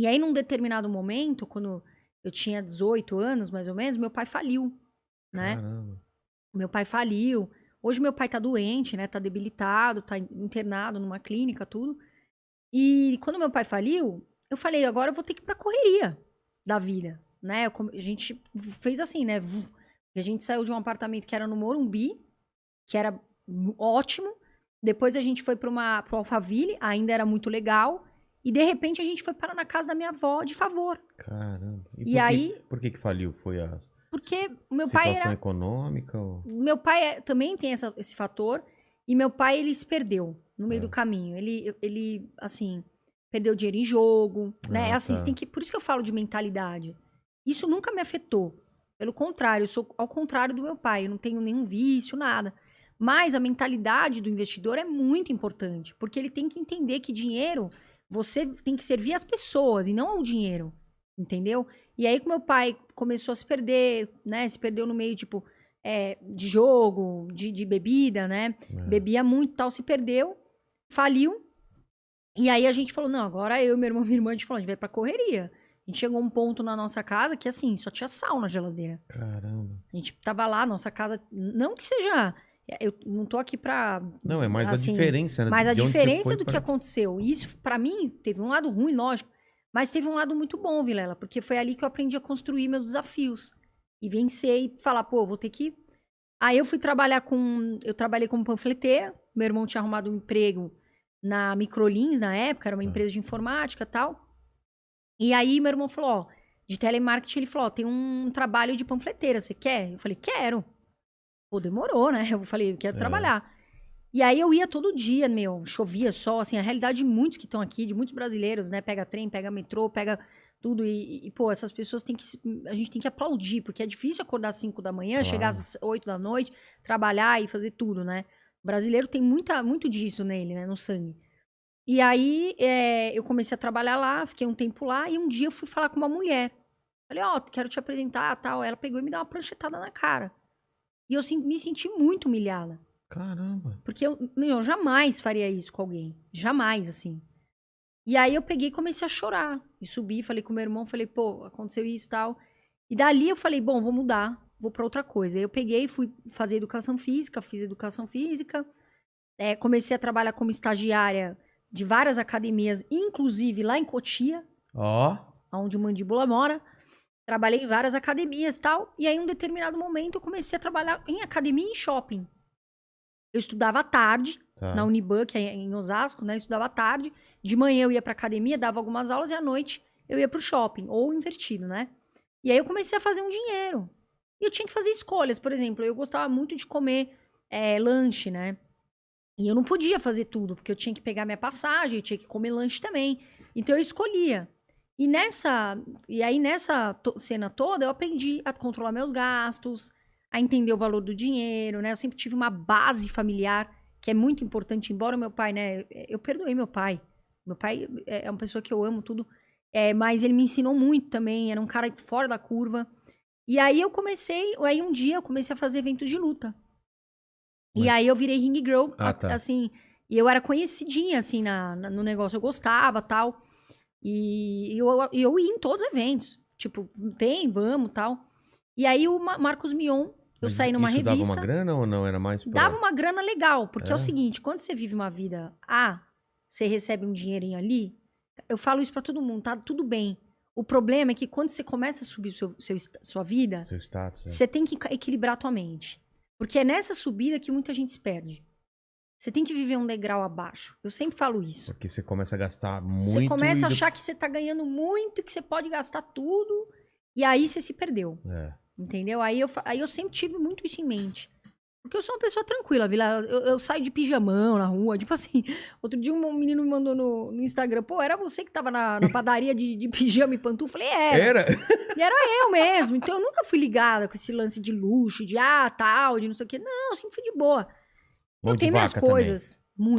E aí, num determinado momento, quando eu tinha 18 anos, mais ou menos, meu pai faliu, né? Caramba. Meu pai faliu. Hoje meu pai tá doente, né? Tá debilitado, tá internado numa clínica, tudo. E quando meu pai faliu, eu falei, agora eu vou ter que ir pra correria da vida, né? A gente fez assim, né? A gente saiu de um apartamento que era no Morumbi, que era ótimo. Depois a gente foi pro Alphaville, ainda era muito legal. E de repente a gente foi parar na casa da minha avó, de favor. Caramba. E E aí, por que faliu? Foi a porque o meu pai situação era. econômica? Ou... Meu pai também tem esse fator. E meu pai, ele se perdeu no meio do É. caminho. Ele, assim, perdeu dinheiro em jogo, né? Ah, Assim, tá. por isso que eu falo de mentalidade. Isso nunca me afetou. Pelo contrário, eu sou ao contrário do meu pai. Eu não tenho nenhum vício, nada. Mas a mentalidade do investidor é muito importante. Porque ele tem que entender que dinheiro, você tem que servir as pessoas e não ao dinheiro. Entendeu? E aí, que meu pai começou a se perder, né? Se perdeu no meio, tipo, de jogo, de bebida, né? É. Bebia muito e tal, se perdeu, faliu. E aí a gente falou, não, agora eu, meu irmão e minha irmã, a gente falou, a gente vai pra correria. A gente chegou a um ponto na nossa casa que, assim, só tinha sal na geladeira. Caramba. A gente tava lá, nossa casa, não que seja... Eu não tô aqui pra... Não, é mais assim, a diferença, né? mas a De onde você diferença foi do que pra... aconteceu. E isso, pra mim, teve um lado ruim, lógico. Mas teve um lado muito bom, Vilela. Porque foi ali que eu aprendi a construir meus desafios. E vencer e falar, pô, vou ter que... Aí eu fui trabalhar eu trabalhei como panfleteira. Meu irmão tinha arrumado um emprego na Microlins na época, era uma Tá. empresa de informática e tal. E aí meu irmão falou, ó, de telemarketing, ele falou, ó, tem um trabalho de panfleteira, você quer? Eu falei, quero. Pô, demorou, né? Eu falei, eu quero trabalhar. E aí eu ia todo dia, meu, chovia, sol, assim, a realidade de muitos que estão aqui, de muitos brasileiros, né? Pega trem, pega metrô, pega tudo. Pô, essas pessoas têm que. A gente tem que aplaudir, porque é difícil acordar às 5 da manhã, chegar Claro. às 8 da noite, trabalhar e fazer tudo, né? O brasileiro tem muito disso nele, né? No sangue. E aí eu comecei a trabalhar lá, fiquei um tempo lá, e um dia eu fui falar com uma mulher. Falei, ó, quero te apresentar, tal. Ela pegou e me deu uma pranchetada na cara. E eu me senti muito humilhada. Caramba. Porque eu jamais faria isso com alguém. Jamais, assim. E aí eu peguei e comecei a chorar. E subi, falei com meu irmão, falei, pô, aconteceu isso e tal. E dali eu falei, bom, vou mudar, vou pra outra coisa. Aí eu peguei e fui fazer educação física, fiz educação física. Comecei a trabalhar como estagiária de várias academias, inclusive lá em Cotia, Ó. onde o Mandíbula mora. Trabalhei em várias academias e tal. E aí, em um determinado momento, eu comecei a trabalhar em academia e em shopping. Eu estudava à tarde, Tá. na Uniban, que é em Osasco, né? Eu estudava à tarde. De manhã eu ia pra academia, dava algumas aulas, e à noite eu ia pro shopping, ou invertido, né? E aí eu comecei a fazer um dinheiro. E eu tinha que fazer escolhas. Por exemplo, eu gostava muito de comer lanche, né? E eu não podia fazer tudo, porque eu tinha que pegar minha passagem, eu tinha que comer lanche também. Então eu escolhia. E aí nessa cena toda, eu aprendi a controlar meus gastos, a entender o valor do dinheiro, né? Eu sempre tive uma base familiar que é muito importante, embora o meu pai, né? Eu perdoei meu pai. Meu pai é uma pessoa que eu amo tudo, mas ele me ensinou muito também, era um cara fora da curva. E aí aí um dia eu comecei a fazer eventos de luta. E Mas... aí eu virei ring girl, Ah, tá. assim, e eu era conhecidinha, assim, no negócio, eu gostava, tal. E eu ia em todos os eventos. Tipo, vamos, tal. E aí o Marcos Mion, eu Mas saí numa isso dava uma revista. grana ou não? Era mais Dava pra... uma grana legal, porque é o É? seguinte, quando você vive uma vida você recebe um dinheirinho ali, eu falo isso pra todo mundo, tá tudo bem. O problema é que quando você começa a subir sua vida, Seu status, você tem que equilibrar a tua mente. Porque é nessa subida que muita gente se perde. Você tem que viver um degrau abaixo. Eu sempre falo isso. Porque você começa a gastar muito. Você começa a e achar que você tá ganhando muito, que você pode gastar tudo, e aí você se perdeu. Entendeu? Aí eu sempre tive muito isso em mente. Porque eu sou uma pessoa tranquila, Vila. Eu saio de pijamão na rua. Tipo assim, outro dia um menino me mandou no Instagram. Pô, era você que tava na padaria de pijama e pantufa? Eu falei, era. E era eu mesmo. Então eu nunca fui ligada com esse lance de luxo, de tal, de não sei o quê. Não, eu sempre fui de boa. Mão Eu de tenho minhas vaca coisas.